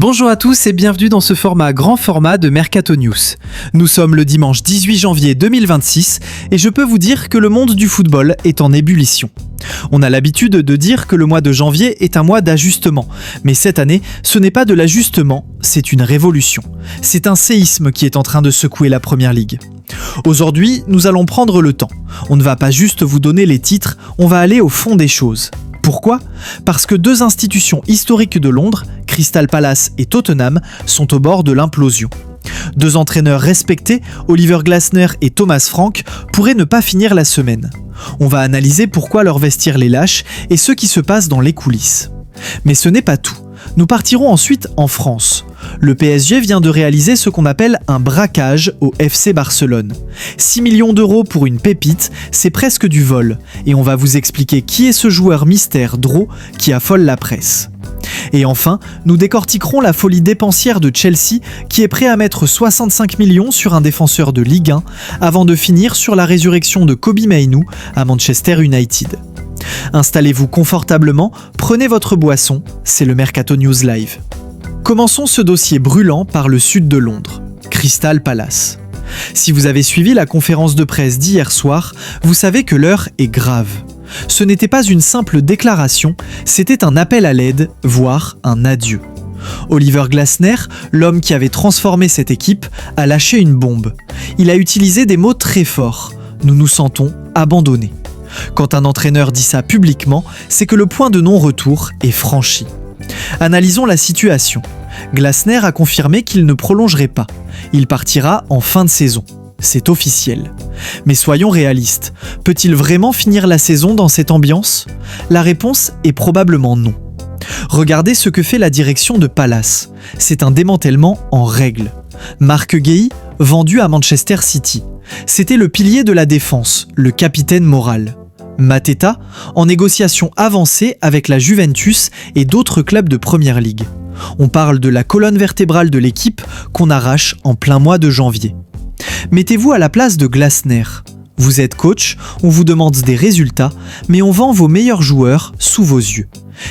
Bonjour à tous et bienvenue dans ce grand format de Mercato News. Nous sommes le dimanche 18 janvier 2026 et je peux vous dire que le monde du football est en ébullition. On a l'habitude de dire que le mois de janvier est un mois d'ajustement, mais cette année, ce n'est pas de l'ajustement, c'est une révolution. C'est un séisme qui est en train de secouer la Première Ligue. Aujourd'hui, nous allons prendre le temps. On ne va pas juste vous donner les titres, on va aller au fond des choses. Pourquoi ? Parce que deux institutions historiques de Londres, Crystal Palace et Tottenham, sont au bord de l'implosion. Deux entraîneurs respectés, Oliver Glasner et Thomas Frank, pourraient ne pas finir la semaine. On va analyser pourquoi leur vestiaire les lâche et ce qui se passe dans les coulisses. Mais ce n'est pas tout. Nous partirons ensuite en France. Le PSG vient de réaliser ce qu'on appelle un braquage au FC Barcelone. 6 millions d'euros pour une pépite, c'est presque du vol. Et on va vous expliquer qui est ce joueur mystère Draw qui affole la presse. Et enfin, nous décortiquerons la folie dépensière de Chelsea qui est prêt à mettre 65 millions sur un défenseur de Ligue 1 avant de finir sur la résurrection de Kobe Mainoo à Manchester United. Installez-vous confortablement, prenez votre boisson, c'est le Mercato News Live. Commençons ce dossier brûlant par le sud de Londres, Crystal Palace. Si vous avez suivi la conférence de presse d'hier soir, vous savez que l'heure est grave. Ce n'était pas une simple déclaration, c'était un appel à l'aide, voire un adieu. Oliver Glasner, l'homme qui avait transformé cette équipe, a lâché une bombe. Il a utilisé des mots très forts. Nous nous sentons abandonnés. Quand un entraîneur dit ça publiquement, c'est que le point de non-retour est franchi. Analysons la situation. Glasner a confirmé qu'il ne prolongerait pas. Il partira en fin de saison. C'est officiel. Mais soyons réalistes. Peut-il vraiment finir la saison dans cette ambiance ? La réponse est probablement non. Regardez ce que fait la direction de Palace. C'est un démantèlement en règle. Marc Guéhi, vendu à Manchester City. C'était le pilier de la défense, le capitaine moral. Mateta, en négociation avancée avec la Juventus et d'autres clubs de Première Ligue. On parle de la colonne vertébrale de l'équipe qu'on arrache en plein mois de janvier. Mettez-vous à la place de Glasner. Vous êtes coach, on vous demande des résultats, mais on vend vos meilleurs joueurs sous vos yeux.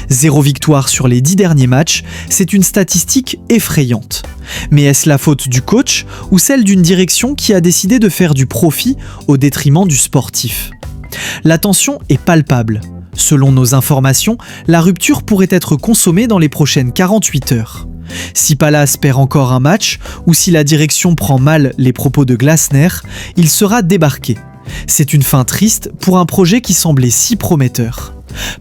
0 victoire sur les 10 derniers matchs, c'est une statistique effrayante. Mais est-ce la faute du coach ou celle d'une direction qui a décidé de faire du profit au détriment du sportif ? La tension est palpable. Selon nos informations, la rupture pourrait être consommée dans les prochaines 48 heures. Si Palace perd encore un match, ou si la direction prend mal les propos de Glasner, il sera débarqué. C'est une fin triste pour un projet qui semblait si prometteur.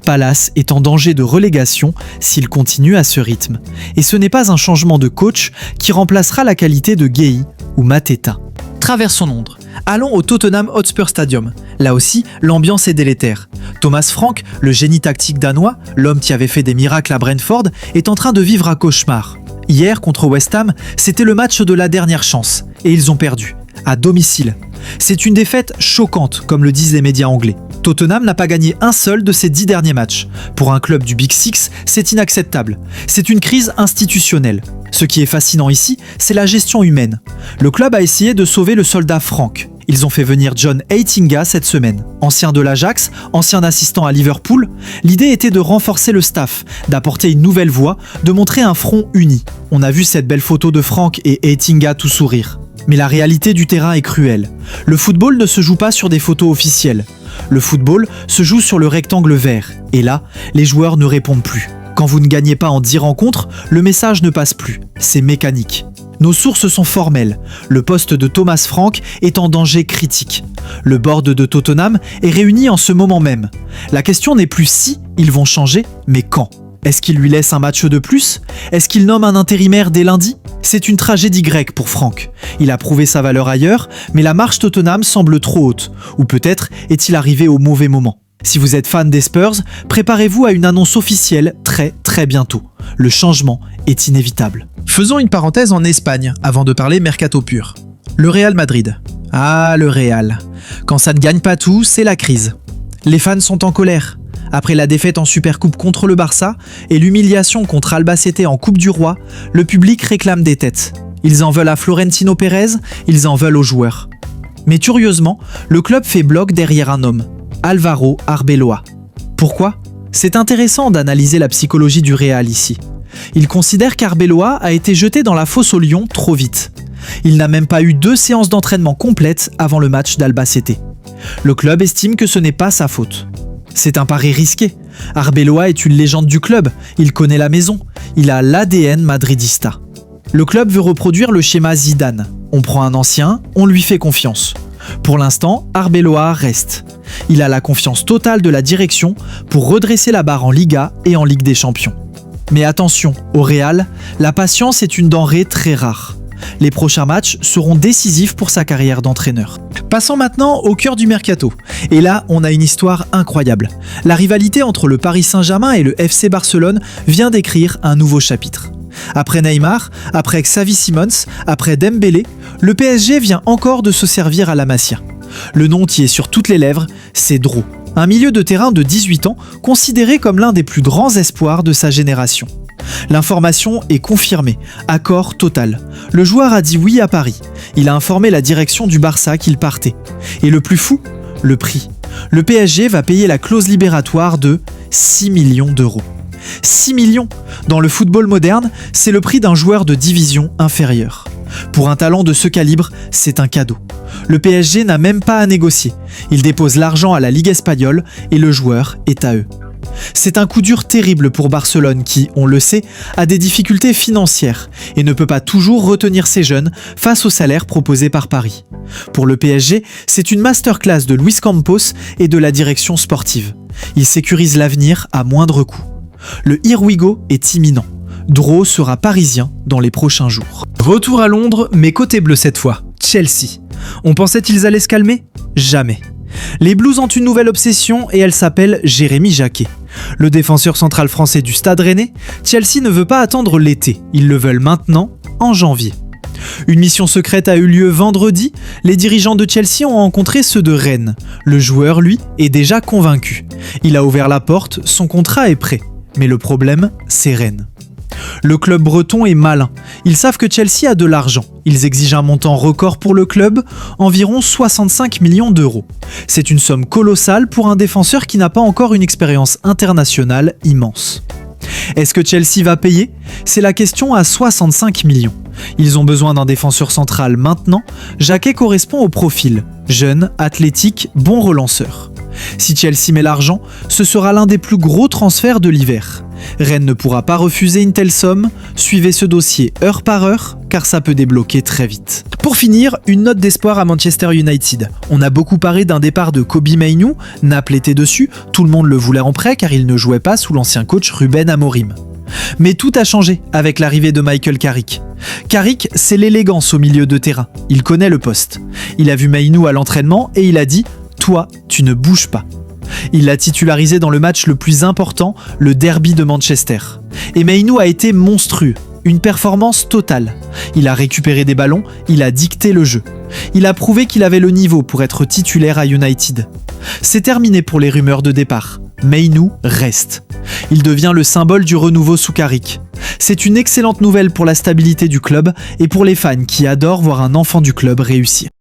Palace est en danger de relégation s'il continue à ce rythme. Et ce n'est pas un changement de coach qui remplacera la qualité de Guéhi ou Mateta. Traversons Londres. Allons au Tottenham Hotspur Stadium. Là aussi, l'ambiance est délétère. Thomas Frank, le génie tactique danois, l'homme qui avait fait des miracles à Brentford, est en train de vivre un cauchemar. Hier, contre West Ham, c'était le match de la dernière chance. Et ils ont perdu. À domicile. C'est une défaite choquante, comme le disent les médias anglais. Tottenham n'a pas gagné un seul de ses 10 derniers matchs. Pour un club du Big Six, c'est inacceptable. C'est une crise institutionnelle. Ce qui est fascinant ici, c'est la gestion humaine. Le club a essayé de sauver le soldat Frank. Ils ont fait venir John Heitinga cette semaine. Ancien de l'Ajax, ancien assistant à Liverpool, l'idée était de renforcer le staff, d'apporter une nouvelle voix, de montrer un front uni. On a vu cette belle photo de Frank et Heitinga tout sourire. Mais la réalité du terrain est cruelle. Le football ne se joue pas sur des photos officielles. Le football se joue sur le rectangle vert. Et là, les joueurs ne répondent plus. Quand vous ne gagnez pas en 10 rencontres, le message ne passe plus. C'est mécanique. Nos sources sont formelles. Le poste de Thomas Frank est en danger critique. Le board de Tottenham est réuni en ce moment même. La question n'est plus si ils vont changer, mais quand. Est-ce qu'il lui laisse un match de plus ? Est-ce qu'il nomme un intérimaire dès lundi ? C'est une tragédie grecque pour Frank. Il a prouvé sa valeur ailleurs, mais la marche Tottenham semble trop haute. Ou peut-être est-il arrivé au mauvais moment. Si vous êtes fan des Spurs, préparez-vous à une annonce officielle très bientôt. Le changement est inévitable. Faisons une parenthèse en Espagne avant de parler mercato pur. Le Real Madrid. Ah, le Real. Quand ça ne gagne pas tout, c'est la crise. Les fans sont en colère. Après la défaite en Supercoupe contre le Barça et l'humiliation contre Albacete en Coupe du Roi, le public réclame des têtes. Ils en veulent à Florentino Pérez, ils en veulent aux joueurs. Mais curieusement, le club fait bloc derrière un homme, Álvaro Arbeloa. Pourquoi ? C'est intéressant d'analyser la psychologie du Real ici. Il considère qu'Arbeloa a été jeté dans la fosse au lion trop vite. Il n'a même pas eu 2 séances d'entraînement complètes avant le match d'Albacete. Le club estime que ce n'est pas sa faute. C'est un pari risqué. Arbeloa est une légende du club, il connaît la maison, il a l'ADN madridista. Le club veut reproduire le schéma Zidane. On prend un ancien, on lui fait confiance. Pour l'instant, Arbeloa reste. Il a la confiance totale de la direction pour redresser la barre en Liga et en Ligue des Champions. Mais attention, au Real, la patience est une denrée très rare. Les prochains matchs seront décisifs pour sa carrière d'entraîneur. Passons maintenant au cœur du mercato. Et là, on a une histoire incroyable. La rivalité entre le Paris Saint-Germain et le FC Barcelone vient d'écrire un nouveau chapitre. Après Neymar, après Xavi Simons, après Dembélé, le PSG vient encore de se servir à la Masia. Le nom qui est sur toutes les lèvres, c'est Dro, un milieu de terrain de 18 ans considéré comme l'un des plus grands espoirs de sa génération. L'information est confirmée, accord total. Le joueur a dit oui à Paris. Il a informé la direction du Barça qu'il partait. Et le plus fou, le prix. Le PSG va payer la clause libératoire de 6 millions d'euros. 6 millions! Dans le football moderne, c'est le prix d'un joueur de division inférieure. Pour un talent de ce calibre, c'est un cadeau. Le PSG n'a même pas à négocier. Il dépose l'argent à la Ligue espagnole et le joueur est à eux. C'est un coup dur terrible pour Barcelone qui, on le sait, a des difficultés financières et ne peut pas toujours retenir ses jeunes face aux salaires proposés par Paris. Pour le PSG, c'est une masterclass de Luis Campos et de la direction sportive. Il sécurise l'avenir à moindre coût. Le Here We Go est imminent. Dro sera parisien dans les prochains jours. Retour à Londres, mais côté bleu cette fois, Chelsea. On pensait qu'ils allaient se calmer? Jamais. Les Blues ont une nouvelle obsession et elle s'appelle Jérémy Jacquet. Le défenseur central français du Stade Rennais, Chelsea ne veut pas attendre l'été, ils le veulent maintenant, en janvier. Une mission secrète a eu lieu vendredi, les dirigeants de Chelsea ont rencontré ceux de Rennes. Le joueur, lui, est déjà convaincu. Il a ouvert la porte, son contrat est prêt. Mais le problème, c'est Rennes. Le club breton est malin. Ils savent que Chelsea a de l'argent. Ils exigent un montant record pour le club, environ 65 millions d'euros. C'est une somme colossale pour un défenseur qui n'a pas encore une expérience internationale immense. Est-ce que Chelsea va payer? C'est la question à 65 millions. Ils ont besoin d'un défenseur central maintenant. Jacquet correspond au profil. Jeune, athlétique, bon relanceur. Si Chelsea met l'argent, ce sera l'un des plus gros transferts de l'hiver. Rennes ne pourra pas refuser une telle somme. Suivez ce dossier heure par heure, car ça peut débloquer très vite. Pour finir, une note d'espoir à Manchester United. On a beaucoup parlé d'un départ de Kobe Mainoo, Naples était dessus, tout le monde le voulait en prêt car il ne jouait pas sous l'ancien coach Ruben Amorim. Mais tout a changé avec l'arrivée de Michael Carrick. Carrick, c'est l'élégance au milieu de terrain. Il connaît le poste. Il a vu Mainoo à l'entraînement et il a dit « Toi, tu ne bouges pas ». Il l'a titularisé dans le match le plus important, le derby de Manchester. Et Mainoo a été monstrueux, une performance totale. Il a récupéré des ballons, il a dicté le jeu. Il a prouvé qu'il avait le niveau pour être titulaire à United. C'est terminé pour les rumeurs de départ. Mainoo reste. Il devient le symbole du renouveau sous Carrick. C'est une excellente nouvelle pour la stabilité du club et pour les fans qui adorent voir un enfant du club réussir.